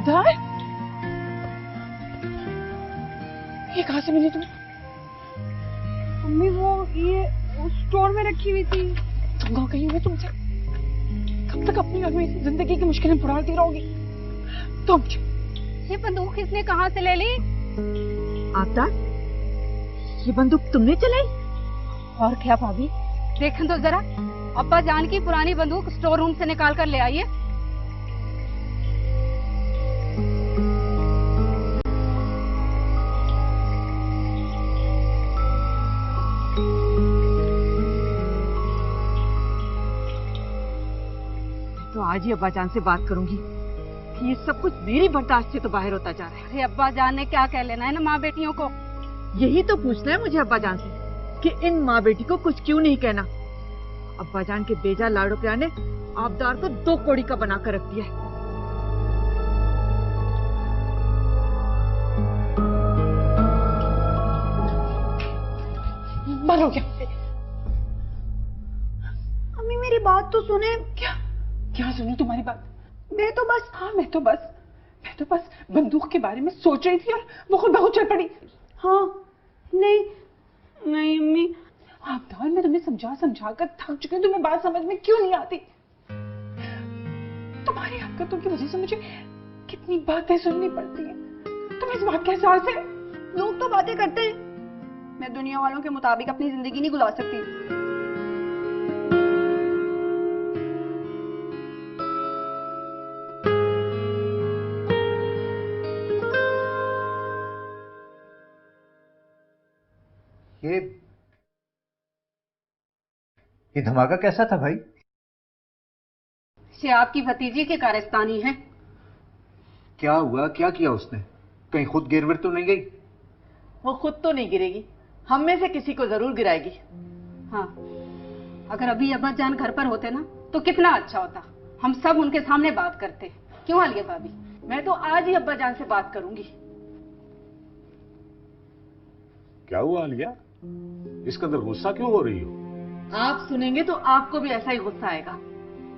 आबदार, ये कहाँ से मिली तुम्हें? मम्मी वो ये स्टोर में रखी हुई थी। तुम गाँव गई हुई तुमसे? कब तक अपनी घर में जिंदगी की मुश्किलें बुढ़ाती रहोगी तुम? ये बंदूक इसने कहाँ से ले ली? आबदार, ये बंदूक तुमने चलाई? और क्या भाभी, देखें तो जरा, अब्बा जान की पुरानी बंदूक स्टोर रूम से निकाल कर ले आइए। तो आज ही अब्बा जान से बात करूंगी कि ये सब कुछ मेरी बर्दाश्त से तो बाहर होता जा रहा है। अरे अब्बा जान ने क्या कह लेना है ना माँ बेटियों को। यही तो पूछना है मुझे अब्बा जान से कि इन माँ बेटी को कुछ क्यों नहीं कहना। अब्बा जान के बेजा लाड़ो प्यार ने आबदार को 2 कौड़ी का बना कर रख दिया है। मारो क्या? अम्मी मेरी बात तो सुने। क्या क्या सुनूं तुम्हारी बात? मैं तो बस बंदूक के बारे में सोच रही थी और वो खुद बहुत चल पड़ी। हाँ नहीं नहीं अम्मी, आबदार, मैं तुम्हें समझा कर थक चुकी हूँ, तुम्हें बात समझ में क्यों नहीं आती? तुम्हारी हरकतों की वजह से मुझे कितनी बातें सुननी पड़ती हैं। तुम्हें इस बात का एहसास है? लोग तो बातें करते हैं, मैं दुनिया वालों के मुताबिक अपनी जिंदगी नहीं गुजार सकती। ये धमाका कैसा था भाई? ये आपकी भतीजी के कारस्तानी है। क्या हुआ, क्या किया उसने? कहीं खुद गिरविर तो नहीं गई? वो खुद तो नहीं गिरेगी, हम में से किसी को जरूर गिराएगी। हाँ, अगर अभी अब्बा जान घर पर होते ना तो कितना अच्छा होता, हम सब उनके सामने बात करते। क्यों आलिया भाभी? मैं तो आज ही अब्बा जान से बात करूंगी। क्या हुआ आलिया, इस कदर गुस्सा क्यों हो रही हो? आप सुनेंगे तो आपको भी ऐसा ही गुस्सा आएगा।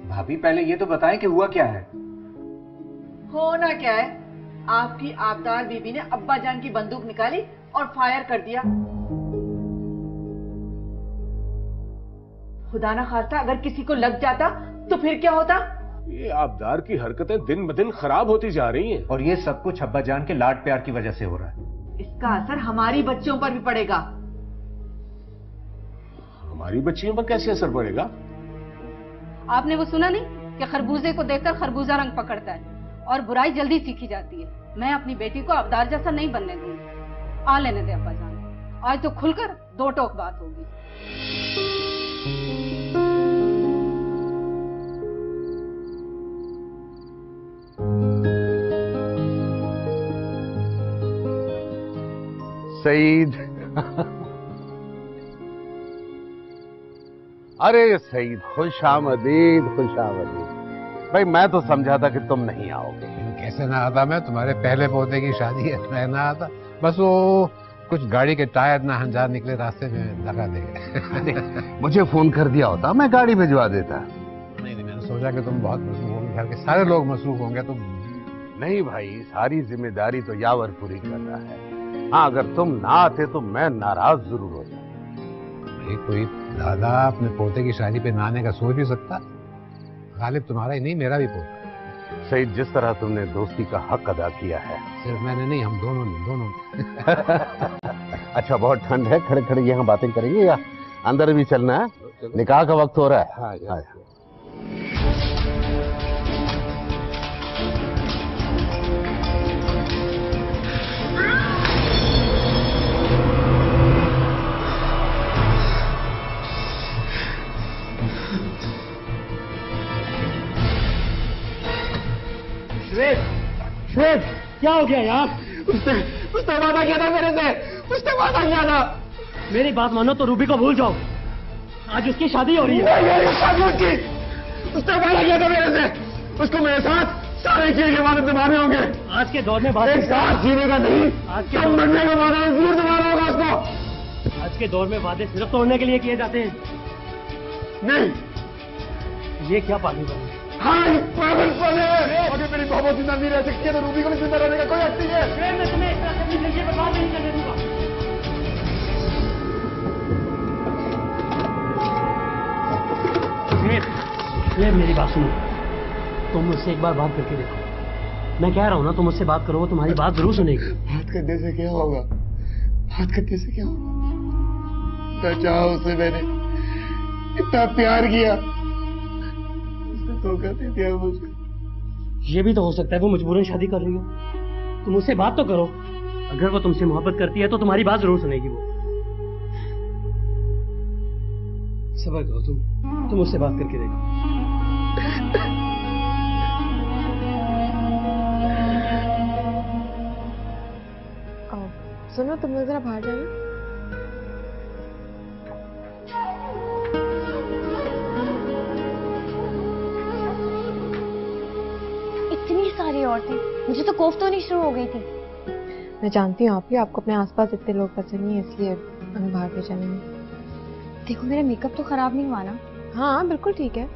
भाभी पहले ये तो बताएं कि हुआ क्या है। होना क्या है, आपकी आबदार बीबी ने अब्बा जान की बंदूक निकाली और फायर कर दिया। खुदा ना खास्ता अगर किसी को लग जाता तो फिर क्या होता? ये आबदार की हरकतें दिन ब दिन खराब होती जा रही हैं। और ये सब कुछ अब्बा जान के लाड प्यार की वजह से हो रहा है। इसका असर हमारी बच्चों पर भी पड़ेगा। हमारी बच्चियों पर कैसे असर पड़ेगा? आपने वो सुना नहीं कि खरबूजे को देखकर खरबूजा रंग पकड़ता है और बुराई जल्दी सीखी जाती है। मैं अपनी बेटी को अब्दार जैसा नहीं बनने दूंगी। आ लेने दे अब्बा जान, आज तो खुलकर 2 टोक बात होगी। सईद अरे सईद, खुश आमदीद, खुश आमदीद। भाई मैं तो समझा था कि तुम नहीं आओगे। कैसे ना आता मैं, तुम्हारे पहले पोते की शादी है, मैं ना आता। बस वो कुछ गाड़ी के टायर ना हंजार निकले, रास्ते में लगा दे गए। मुझे फोन कर दिया होता, मैं गाड़ी भिजवा देता। नहीं, मैंने सोचा कि तुम बहुत मसरूफ होंगे, घर के सारे लोग मसरूफ होंगे तो। नहीं भाई, सारी जिम्मेदारी तो यावर पूरी कर रहा है। हाँ, अगर तुम ना आते तो मैं नाराज जरूर हो जाता। कोई दादा अपने पोते की शादी पे ना आने का सोच भी सकता? गालिब तुम्हारा ही नहीं, मेरा भी पोता। सईद, जिस तरह तुमने दोस्ती का हक अदा किया है। सिर्फ मैंने नहीं, हम दोनों ने, दोनों। अच्छा, बहुत ठंड है, खड़े खड़े यहाँ बातें करेंगे या अंदर भी चलना है? निकाह का वक्त हो रहा है। हाँ। श्वेत, क्या हो गया यार? उसने वादा किया था मेरे से, उसने वादा किया था। मेरी बात मानो तो रूबी को भूल जाओ, आज उसकी शादी हो रही है। शादी उसकी, उसने वादा किया था मेरे से, उसको मेरे साथ सारे किए के वादे निभाने होंगे। आज के दौर में एक साथ जीने का नहीं, आज के मरने का वादा जरूर निभाना होगा उसको। आज के दौर में वादे सिर्फ तोड़ने के लिए किए जाते हैं। नहीं, ये क्या पागल बनी? हाँ पागलपन है। अगर मेरी मोहब्बत जिंदा नहीं रह सकती है तो रूबी को भी जिंदा रहने का कोई हक नहीं है। मैं तुम्हें इस तरह से अपनी जिंदगी बर्बाद नहीं करने दूंगा। श्वेत मेरी बात सुनो, तुम मुझसे एक बार बात करके देखो। मैं कह रहा हूँ ना, तुम मुझसे बात करो, वो तुम्हारी बात जरूर सुनेगी। बात करने से क्या होगा? बात करने से क्या होगा? मैं चाहा उसे, मैंने इतना प्यार किया, उसने धोखा दे दिया मुझे। ये भी तो हो सकता है वो मजबूरन शादी कर रही हो। तुम उससे बात तो करो। अगर वो तुमसे मोहब्बत करती है तो तुम्हारी बात जरूर सुनेगी वो। सबर करो, तुम उससे बात करके देखो। सुनो, तुम जरा बाहर जाना। इतनी सारी औरतें, मुझे तो कोफ्त होनी शुरू हो गई थी। मैं जानती हूँ आपको अपने आसपास इतने लोग पसंद नहीं है, इसलिए हमें बाहर भेजा नहीं। देखो मेरा मेकअप तो खराब नहीं हुआ ना? हाँ बिल्कुल ठीक है।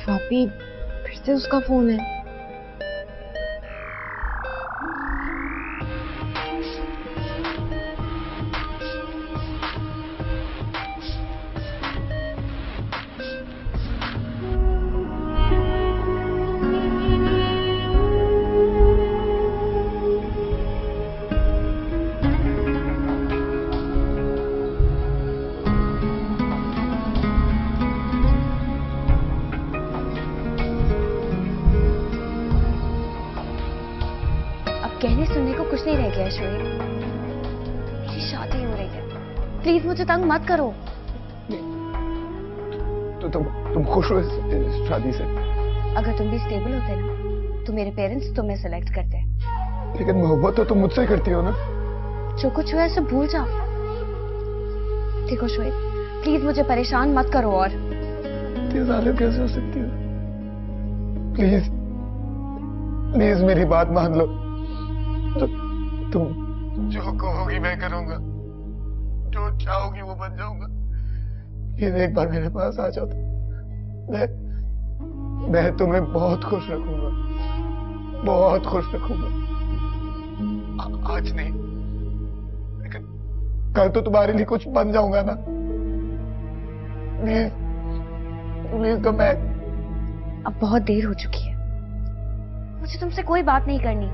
भाभी फिर से उसका फोन है। कहने सुनने को कुछ नहीं रह गया शोएब। मेरी शादी हो रही है, प्लीज मुझे तंग मत करो। तो तुम खुश हो इस शादी से? अगर तुम भी स्टेबल होते ना तो मेरे पेरेंट्स तुम्हें सेलेक्ट करते। लेकिन मोहब्बत तो तुम मुझसे करती हो ना। जो कुछ हुआ है सब भूल जाओ। देखो शोएब, प्लीज मुझे परेशान मत करो। और जालिम कैसे हो सकती हो? प्लीज प्लीज मेरी बात मान लो। तो तुम जो कहोगी मैं करूंगा, जो चाहोगी वो बन जाऊंगा। ये एक बार मेरे पास आ जाओ तो मैं तुम्हें बहुत खुश रखूंगा, बहुत खुश रखूंगा। आज नहीं लेकिन कल तो तुम्हारे लिए कुछ बन जाऊंगा ना। Please please. तो मैं अब बहुत देर हो चुकी है, मुझे तुमसे कोई बात नहीं करनी।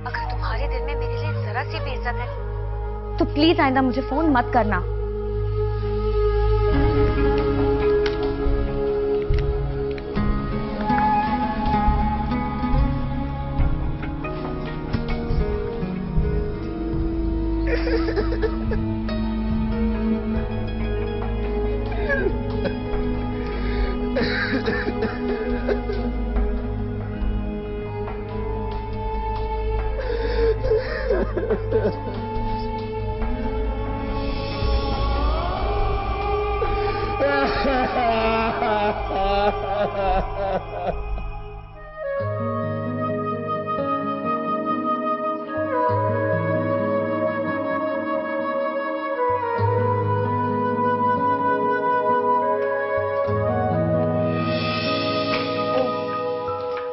अगर तुम्हारे दिल में मेरे लिए जरा सी भी इज्जत है तो प्लीज आइंदा मुझे फोन मत करना।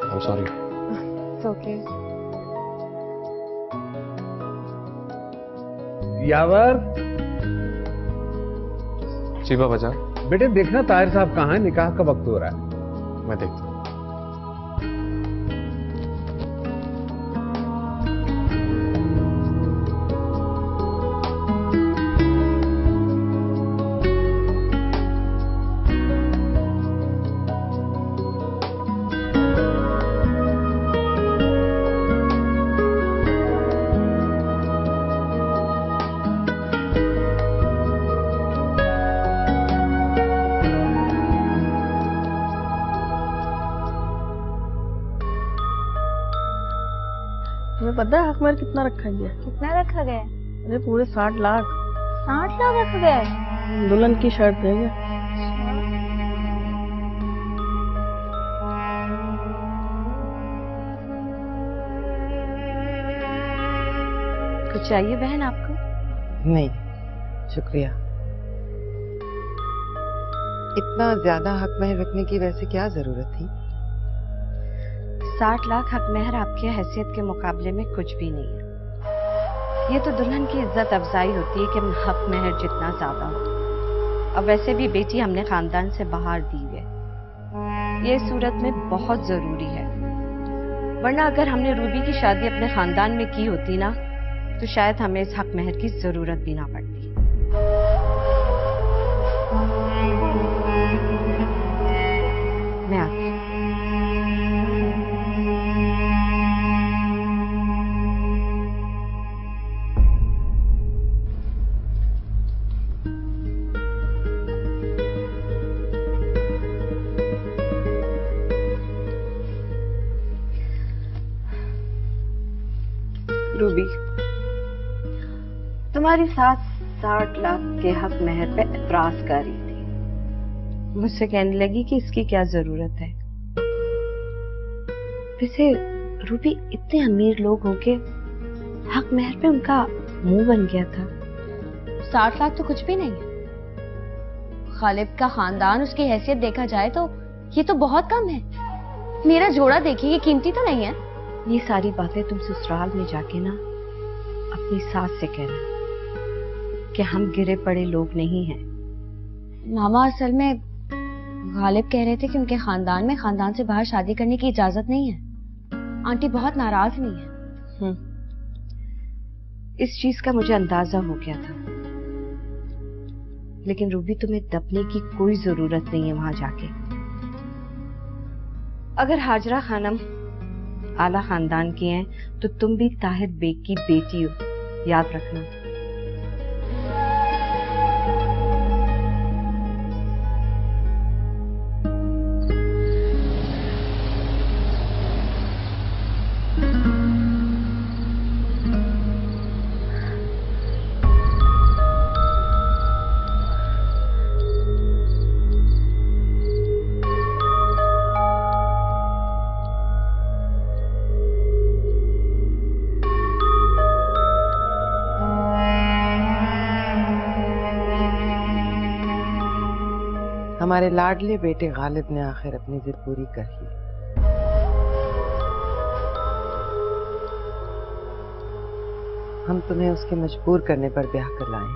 I'm sorry. It's okay. यावर, जी बाबा जान। बेटे देखना ताहिर साहब कहाँ है, निकाह का वक्त हो रहा है। मैं देखता हूँ। तुम्हें पता है अखबार कितना रखा गया? कितना रखा गया? अरे पूरे 60 लाख। 60 लाख रखा गया है? दुल्हन की शर्त देंगे। कुछ चाहिए बहन आपको? नहीं शुक्रिया। इतना ज्यादा हक महर रखने की वैसे क्या जरूरत थी? 60 लाख हक महर आपकी हैसियत के मुकाबले में कुछ भी नहीं है। ये तो दुल्हन की इज्जत अफजाई होती है कि हक महर जितना ज्यादा हो। अब वैसे भी बेटी हमने खानदान से बाहर दी है, ये सूरत में बहुत जरूरी है। वरना अगर हमने रूबी की शादी अपने खानदान में की होती ना, तो शायद हमें इस हक महर की जरूरत भी ना पड़ती। मैं आती हूँ। रूबी, तुम्हारी सास 60 लाख के हक महर पे एतराज कर रही थी। मुझसे कहने लगी कि इसकी क्या जरूरत है। वैसे रूबी, इतने अमीर लोग होके हक महर पे उनका मुंह बन गया था। 60 लाख तो कुछ भी नहीं है। खालिद का खानदान, उसकी हैसियत देखा जाए तो ये तो बहुत कम है। मेरा जोड़ा देखिए, ये कीमती तो नहीं है। ये सारी बातें तुम ससुराल में जाके ना अपनी सास से कहना कि हम गिरे पड़े लोग नहीं हैं। मामा, असल में गालिब कह रहे थे कि उनके खानदान में खानदान से बाहर शादी करने की इजाजत नहीं है। आंटी बहुत नाराज नहीं है। इस चीज का मुझे अंदाजा हो गया था। लेकिन रूबी, तुम्हें दबने की कोई जरूरत नहीं है वहां जाके। अगर हाजरा खानम आला खानदान की हैं, तो तुम भी ताहिर बेग की बेटी हो, याद रखना। हमारे लाडले बेटे गालिब ने आखिर अपनी जिद पूरी कर ही ली। हम तुम्हें उसके मजबूर करने पर ब्याह कर लाए,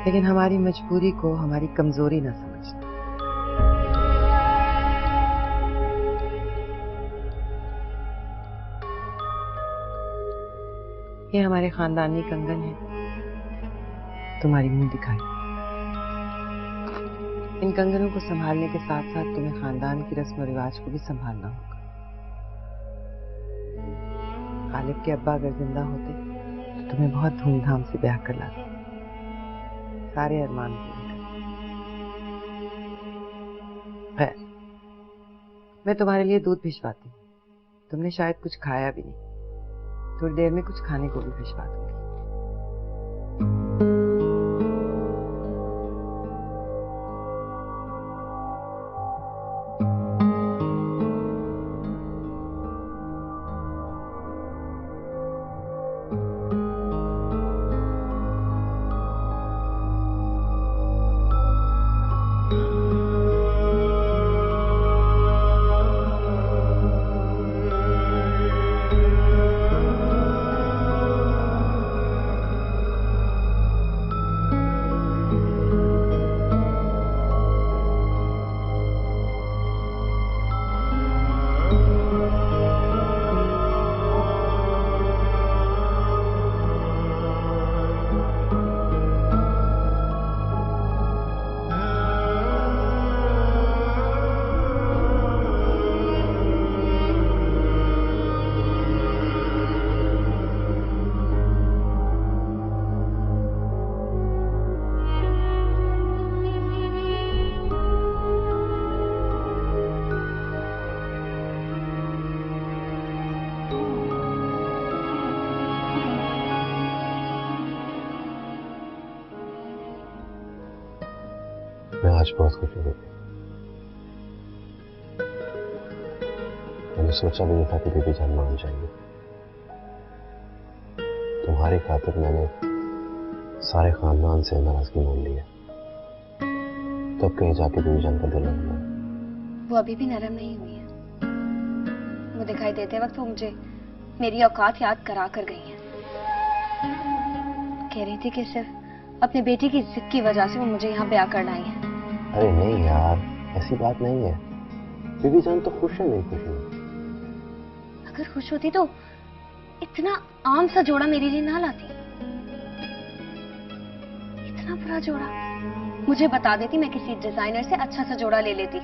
लेकिन हमारी मजबूरी को हमारी कमजोरी न समझना। ये हमारे खानदानी कंगन है, तुम्हारी मुंह दिखाई। इन कंगनों को संभालने के साथ साथ तुम्हें खानदान की रस्म और रिवाज को भी संभालना होगा। गालिब के अब्बा अगर जिंदा होते तो तुम्हें बहुत धूमधाम से ब्याह कर लाते, सारे अरमान पूरे करते। खैर, मैं तुम्हारे लिए दूध भिजवाती हूँ। तुमने शायद कुछ खाया भी नहीं, थोड़ी देर में कुछ खाने को भी भिजवा दूंगी। मैं आज बहुत खुश हूँ। मैंने सोचा भी नहीं था कि बेबी जान मान जाएंगे। तुम्हारी खातिर मैंने सारे खानदान से नाराजगी मान ली है। तब कहीं जाके बीवी जान का दिल नहीं हुआ। वो अभी भी नरम नहीं हुई है। वो दिखाई देते वक्त वो मुझे मेरी औकात याद करा कर गई है। कह रही थी कि सिर्फ अपनी बेटी की जिद की वजह से वो मुझे यहाँ ब्याह करना आई है। अरे नहीं यार, ऐसी बात नहीं है। बीवी जान तो खुश है मेरी खुशी में। अगर खुश होती तो इतना आम सा जोड़ा मेरे लिए ना लाती। इतना बुरा जोड़ा मुझे बता देती, मैं किसी डिजाइनर से अच्छा सा जोड़ा ले लेती।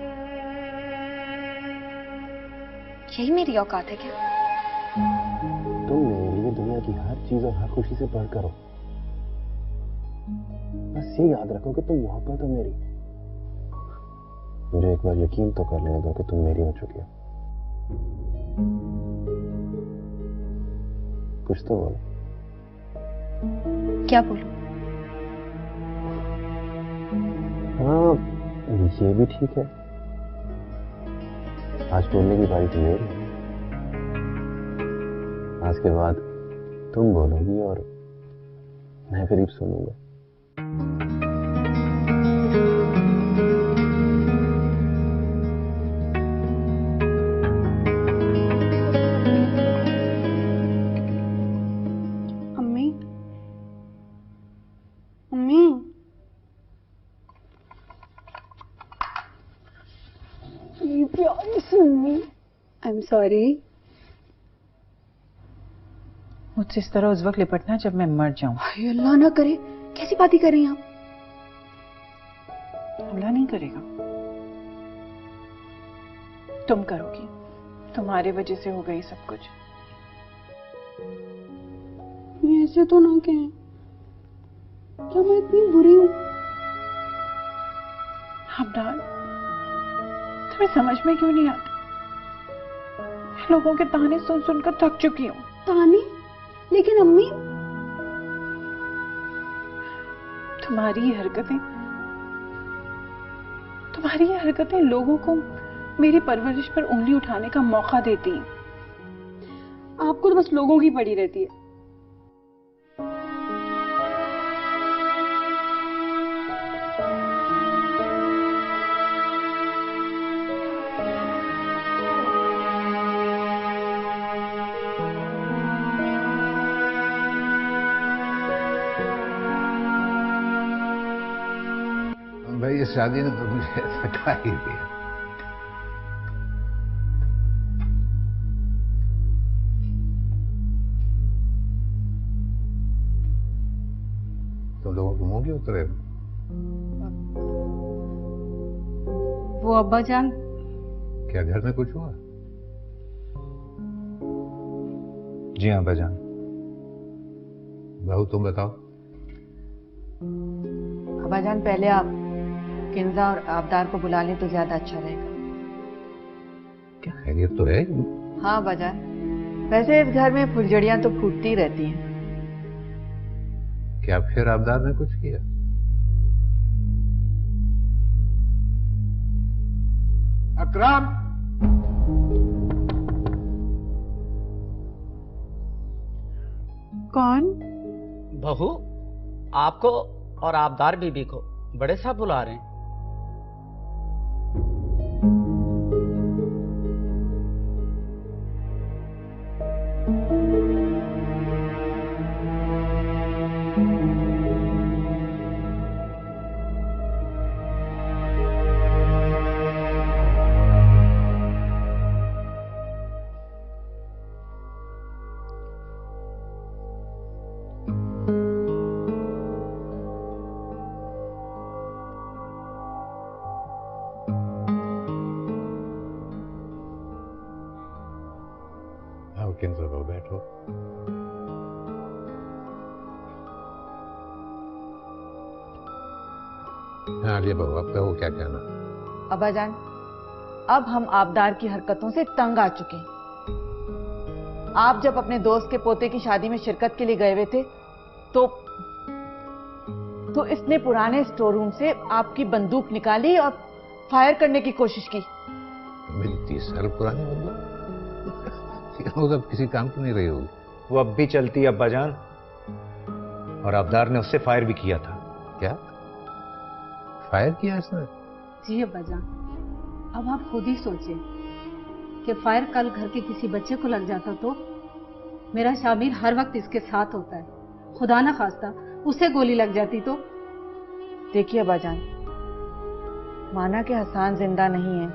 यही मेरी औकात है क्या? तुम मेरे लिए दुनिया की हर चीज और हर खुशी से बढ़कर हो। बस ये याद रखो कि तुम मोहब्बत हो मेरी। मुझे एक बार यकीन तो कर लेने दो कि तुम मेरी हो चुकी हो। कुछ तो बोलो। क्या बोलूं? हाँ, ये भी ठीक है। आज बोलने की बारी तो मेरी है। आज के बाद तुम बोलोगी और मैं करीब सुनूंगा। अम्मी, अम्मी, ये प्यारी सी अम्मी। I am sorry. मुझसे इस तरह उस वक्त लिपटना जब मैं मर जाऊं। अल्लाह ना करे, कैसी बातें कर रही हैं आप? अल्लाह नहीं करेगा, तुम करोगी। तुम्हारे वजह से हो गई सब कुछ। ऐसे तो ना कहें, क्या मैं इतनी बुरी हूं? अब्दाल, तुम्हें समझ में क्यों नहीं आता? लोगों के ताने सुन सुनकर थक चुकी हूँ। ताने? लेकिन अम्मी, तुम्हारी ये हरकतें लोगों को मेरी परवरिश पर उंगली उठाने का मौका देती हैं। आपको तो बस लोगों की पड़ी रहती है। भाई इस शादी ने तो मुझे थका ही दिया। तुम लोगों को मुंह क्यों उतरे? वो अब्बा जान, क्या घर में कुछ हुआ? जी हाँ अब्बाजान। बहू तुम बताओ। अब्बाजान, पहले आप किंजा और आबदार को बुला लें तो ज्यादा अच्छा रहेगा। क्या खैरियत तो है? हाँ अब्बाजान, वैसे इस घर में फुलझड़ियां तो फूटती रहती हैं। क्या फिर आबदार ने कुछ किया? अकरम, कौन? बहू, आपको और आबदार बीबी को बड़े साहब बुला रहे हैं। किंजा को बैठो। हाँ ये बहू, अब कहो क्या कहना। अब्बाजान, अब हम आबदार की हरकतों से तंग आ चुके हैं। आप जब अपने दोस्त के पोते की शादी में शिरकत के लिए गए हुए थे तो इसने पुराने स्टोर रूम से आपकी बंदूक निकाली और फायर करने की कोशिश की। मेरी 30 साल पुरानी बंदूक वो सब किसी काम की नहीं रही होगी। वो अब भी चलती है अब्बाजान, और आबदार ने उससे फायर भी किया था। क्या फायर किया इसने? जी अब्बाजान, अब आप खुद ही सोचें कि फायर कल घर के किसी बच्चे को लग जाता तो मेरा शामिर हर वक्त इसके साथ होता है, खुदा ना खास्ता उसे गोली लग जाती तो। देखिए अब्बाजान, माना कि हसान जिंदा नहीं है,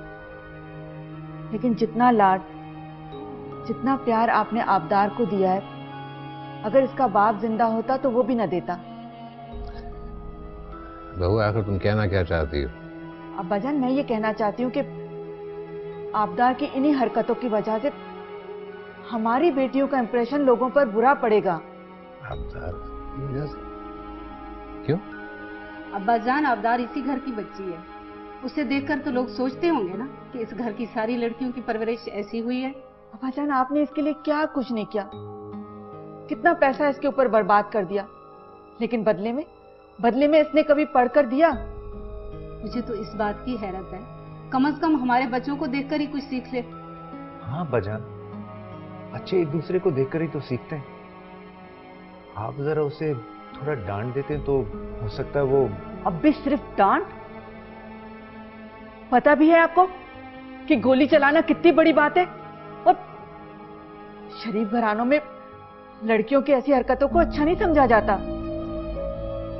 लेकिन जितना लाड, जितना प्यार आपने आबदार को दिया है, अगर इसका बाप जिंदा होता तो वो भी न देता। बहू आखिर तुम कहना क्या चाहती हो? अब्बाजान, मैं ये कहना चाहती हूँ कि आबदार की इन्हीं हरकतों की वजह से हमारी बेटियों का इंप्रेशन लोगों पर बुरा पड़ेगा। आबदार की वजह से? क्यों? अब्बाजान, आबदार इसी घर की बच्ची है, उसे देखकर तो लोग सोचते होंगे ना कि इस घर की सारी लड़कियों की परवरिश ऐसी हुई है। अब्बाजान, आपने इसके लिए क्या कुछ नहीं किया, कितना पैसा इसके ऊपर बर्बाद कर दिया, लेकिन बदले में इसने कभी पढ़कर दिया? मुझे तो इस बात की हैरत है, कम से कम हमारे बच्चों को देखकर ही कुछ सीख ले। हाँ बजान, बच्चे एक दूसरे को देखकर ही तो सीखते हैं। आप जरा उसे थोड़ा डांट देते तो हो सकता है वो। अब भी सिर्फ डांट? पता भी है आपको कि गोली चलाना कितनी बड़ी बात है, और शरीफ घरानों में लड़कियों की ऐसी हरकतों को अच्छा नहीं समझा जाता।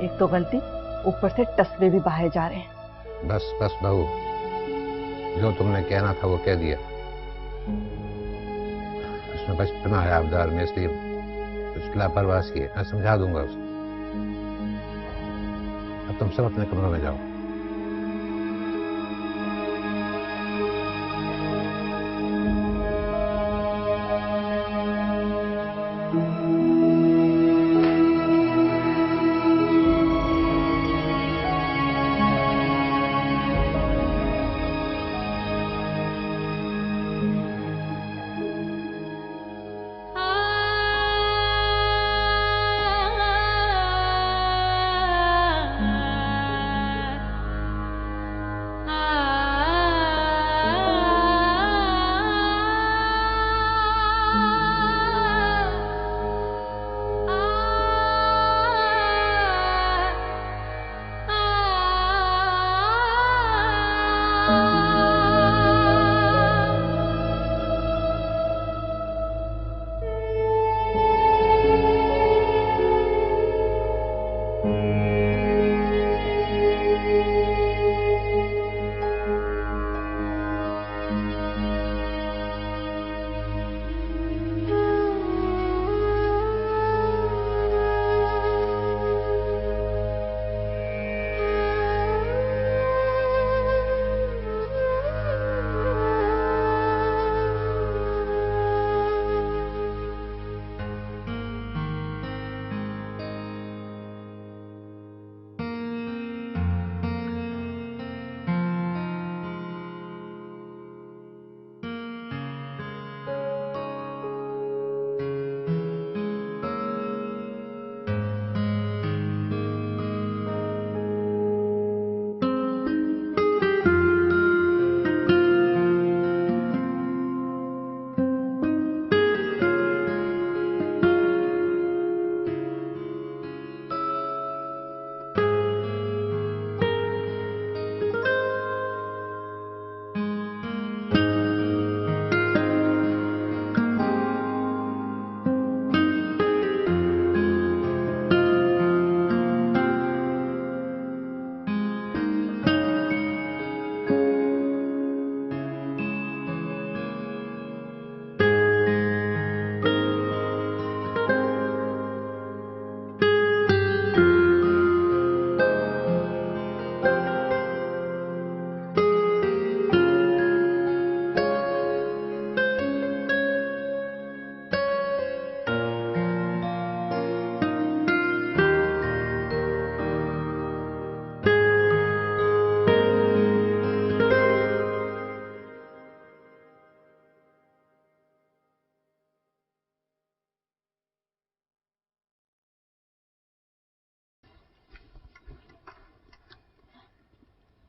एक तो गलती, ऊपर से तस्वीर भी बाहर जा रहे हैं। बस बस बहू, जो तुमने कहना था वो कह दिया। उसमें बचपना है आबदार में, इसलिए कुछ लापरवाही की है, मैं समझा दूंगा उसे। अब तुम सब अपने कमरों में जाओ।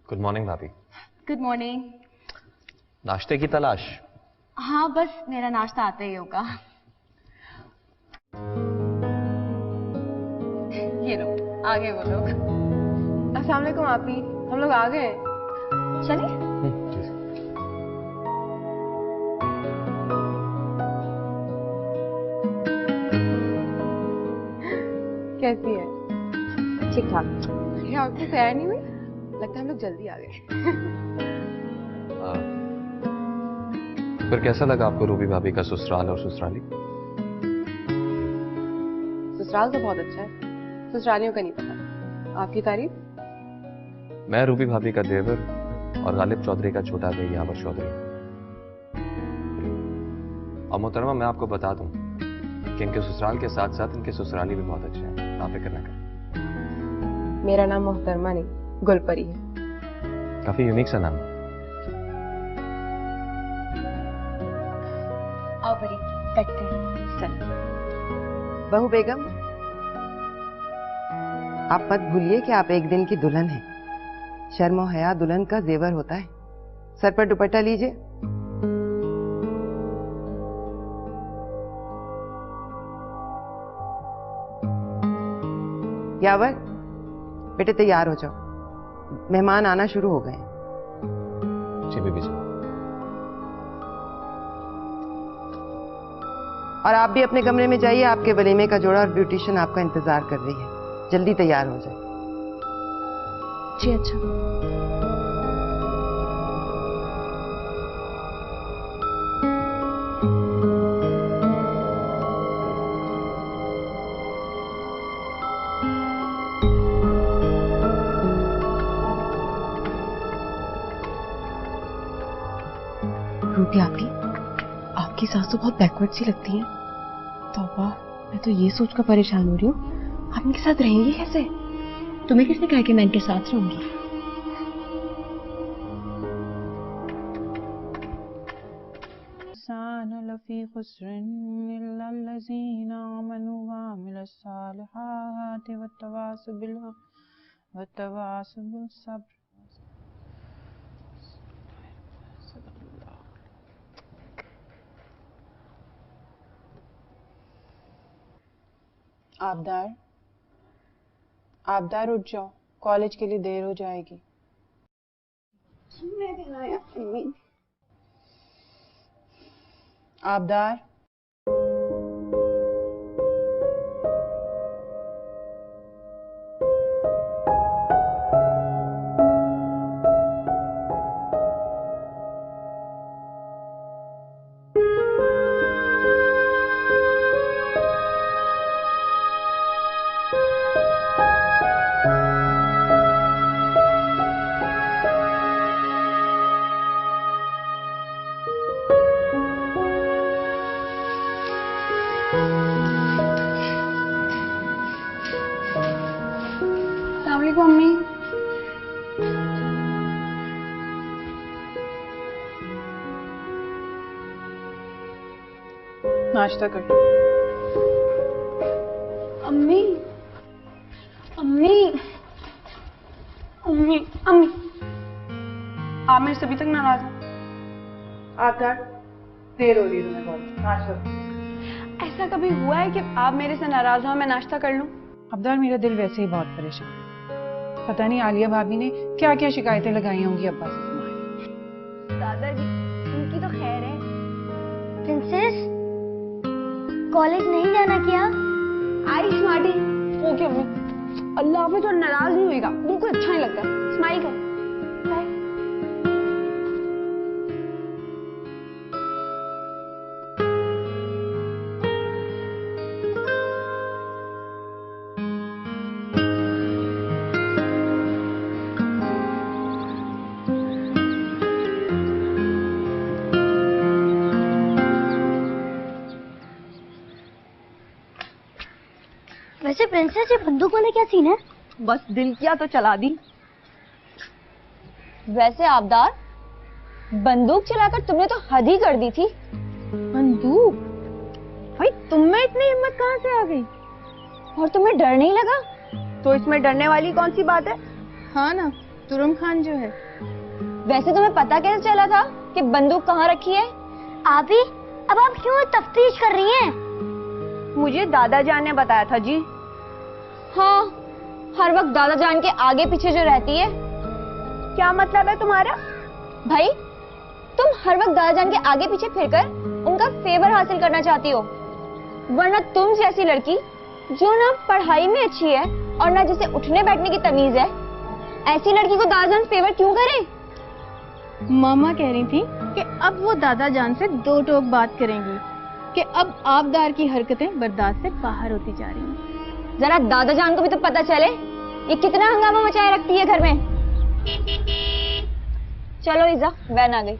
गुड मॉर्निंग भाभी। Good morning. नाश्ते की तलाश? हाँ, बस मेरा नाश्ता आता ही होगा। ये लो, आ गए वो लोग। अस्सलाम वालेकुम आपी, हम लोग आ गए। चले? कैसी है? ठीक ठाक। ये आपकी तैयार नहीं हुई? लगता है हम लोग जल्दी आ गए। फिर कैसा लगा आपको रूबी भाभी का ससुराल और ससुराली? ससुराल तो बहुत अच्छा है, ससुरालियों का नहीं पता। आपकी तारीफ? मैं रूबी भाभी का देवर और गालिब चौधरी का छोटा भाई यावर चौधरी। और मोहतरमा मैं आपको बता दूं कि इनके ससुराल के साथ साथ इनके ससुराली भी बहुत अच्छे हैं, आप फिक्र ना करें। मेरा नाम मोहतरमा नहीं, गुलपरी है। काफी यूनिक सा नाम है। आओ परी, बैठते हैं। चल। बहू बेगम, आप मत भूलिए कि आप एक दिन की दुल्हन हैं। शर्म और हया दुल्हन का जेवर होता है। सर पर दुपट्टा लीजिए। यावर, बेटे तैयार हो जाओ, मेहमान आना शुरू हो गए हैं। जी बीबी जी। और आप भी अपने कमरे में जाइए, आपके वलीमे का जोड़ा और ब्यूटिशियन आपका इंतजार कर रही है। जल्दी तैयार हो जाए। जी अच्छा। रूबी आपकी आपकी सास तो बहुत बैकवर्ड सी लगती है। तौबा, मैं तो ये सोचकर परेशान हो रही हूँ, आप इनके साथ रहेंगी कैसे? तुम्हें किसने कहा कि मैं इनके साथ रहूंगी? आबदार, आबदार उठ जाओ, कॉलेज के लिए देर हो जाएगी। आबदार, मम्मी। नाश्ता कर। अम्मी, अम्मी, अम्मी, अम्मी, आप मेरे से अभी तक नाराज हो? आकर देर हो रही है तुम्हें बहुत। नाश्ता। ऐसा कभी हुआ है कि आप मेरे से नाराज हो मैं नाश्ता कर लूं? अब्दार, मेरा दिल वैसे ही बहुत परेशान है। पता नहीं आलिया भाभी ने क्या क्या शिकायतें लगाई होंगी अब्बा से तुम्हारी। दादाजी, उनकी तो खैर है। प्रिंसेस, कॉलेज नहीं जाना क्या? आई स्मार्टी। ओके अम्मी। अल्लाह पे थोड़ा नाराज नहीं होएगा, बिल्कुल अच्छा नहीं लगता। स्माइल कर। वैसे प्रिंसेस, ये बंदूक वाले क्या सीन है? बस दिल किया तो चला दी। वैसे आबदार, बंदूक चलाकर तुमने तो हद ही कर दी थी। बंदूक? भाई तुम में इतनी हिम्मत कहाँ से आ गई? और तुम्हें डर नहीं लगा? तो इसमें डरने वाली कौन सी बात है? हाँ ना, तुरम खान जो है। वैसे तुम्हें पता कैसे चला था कि बंदूक कहाँ रखी है? आप ही, अब आप क्यों तफ्तीश कर रही हैं? मुझे दादा जान ने बताया था जी। हाँ, हर वक्त दादा जान के आगे पीछे जो रहती है क्या मतलब है तुम्हारा? भाई तुम हर वक्त दादाजान के आगे पीछे फिरकर उनका फेवर हासिल करना चाहती हो, वरना तुम जैसी लड़की जो ना पढ़ाई में अच्छी है और ना जिसे उठने बैठने की तमीज है, ऐसी लड़की को दादाजान फेवर क्यों करें? मामा कह रही थी कि अब वो दादाजान से दो टोक बात करेंगी कि अब आबदार की हरकतें बर्दाश्त से बाहर होती जा रही हैं। जरा दादाजान को भी तो पता चले ये कितना हंगामा मचाए रखती है घर में। चलो इज़ा, वैन आ गई।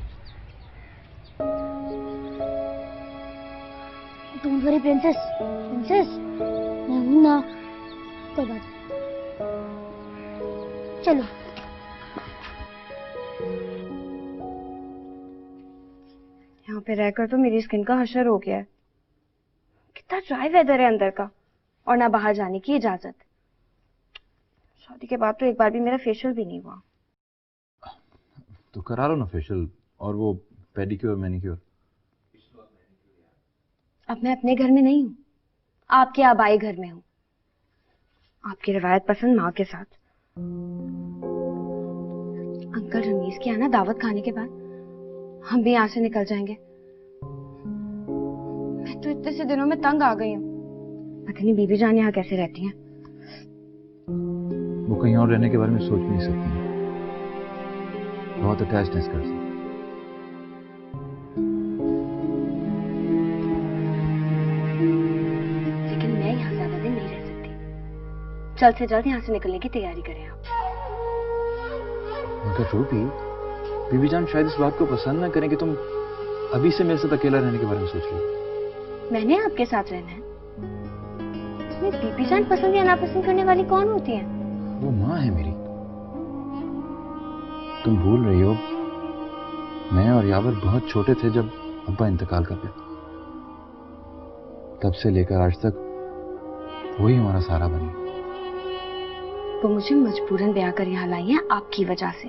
डोंट वरी प्रिंसेस, प्रिंसेस मैं हूं ना, कोई बात नहीं। चलो यहाँ पे रहकर तो मेरी स्किन का हशर हो गया है। कितना ड्राई वेदर है अंदर का, और ना बाहर जाने की इजाजत। शादी के बाद तो एक बार भी मेरा फेशियल भी नहीं हुआ। तो करा लो ना फेशियल और वो पेडिक्योर मैनिक्योर। अब मैं अपने घर में नहीं हूँ, आपके आबाई घर में हूँ, आपकी रिवायत पसंद माँ के साथ। अंकल रमीज के यहाँ दावत खाने के बाद हम भी यहाँ से निकल जाएंगे। मैं तो इतने से दिनों में तंग आ गई हूँ। पता नहीं बीबी जान यहाँ कैसे रहती हैं। वो कहीं और रहने के बारे में सोच नहीं सकती, बहुत अटैचनेस करती। लेकिन मैं यहाँ ज्यादा दिन नहीं रह सकती। जल्द से जल्द यहाँ से निकलने की तैयारी करें आप। मगर रूबी, बीबी जान शायद इस बात को पसंद ना करें कि तुम अभी से मेरे साथ अकेला रहने के बारे में सोच रही हो। मैंने आपके साथ रहना है। इसमें बीबी जान पसंद या नापसंद करने वाली कौन होती है? वो माँ है मेरी। तुम भूल रही हो, मैं और यावर बहुत छोटे थे जब अब्बा इंतकाल कर गया। तब से लेकर आज तक वही हमारा सहारा बनी। वो मुझे मजबूरन ब्याह कर यहाँ लाई है आपकी वजह से,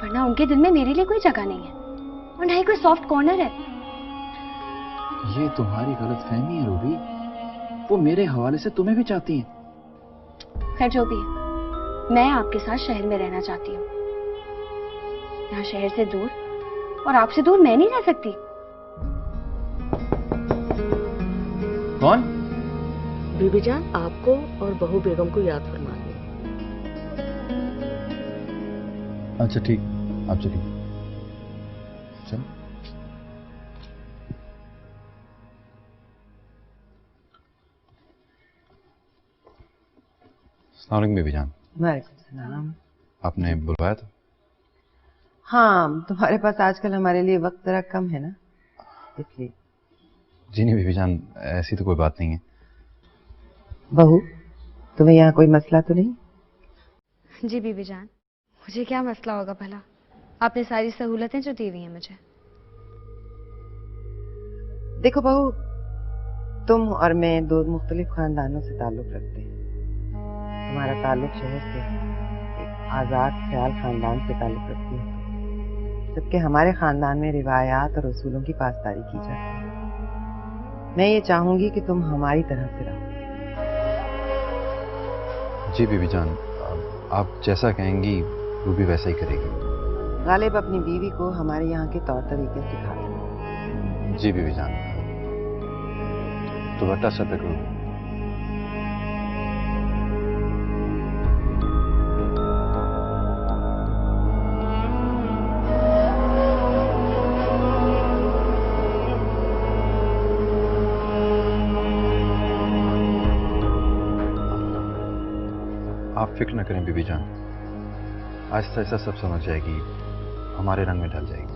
वरना उनके दिल में मेरे लिए कोई जगह नहीं है और ना ही कोई सॉफ्ट कॉर्नर है। ये तुम्हारी गलतफहमी है रूबी, वो मेरे हवाले से तुम्हें भी चाहती हैं। खैर जो भी है, मैं आपके साथ शहर में रहना चाहती हूँ। यहाँ शहर से दूर और आपसे दूर मैं नहीं रह सकती। कौन? बीबी जान आपको और बहू बेगम को याद फरमाती है। अच्छा ठीक, आप चलिए। चल। अस्सलाम वालेकुम बीबी जान। वालेकुम सलाम। आपने बुलवाया था? हाँ, तुम्हारे पास आजकल हमारे लिए वक्त जरा कम है ना, इसलिए। जी नहीं बीबी जान, ऐसी तो कोई बात नहीं है। बहू, तुम्हें यहाँ कोई मसला तो नहीं? जी बीबी जान, मुझे क्या मसला होगा भला? आपने सारी सहूलतें जो दी हुई हैं मुझे। देखो बहू, तुम और मैं दो मुख्तलिफ खानदानों से ताल्लुक रखते हैं। तुम्हारा ताल्लुक शहर से एक आज़ाद ख्याल खानदान से ताल्लुक रखती है, जबकि हमारे खानदान में रिवायात और उसूलों की पासदारी की जाती है। मैं ये चाहूंगी कि तुम हमारी तरह से रहो। जी बीबी जान, आप जैसा कहेंगी रूबी वैसा ही करेगी। गालिब अपनी बीवी को हमारे यहाँ के तौर तरीके सिखा दो। जी बीबी जान। दुपट्टा सर पे करो। आप फिक्र न करें बीबी जान, आहिस्ता आहिस्ता सब समझ जाएगी, हमारे रंग में ढल जाएगी।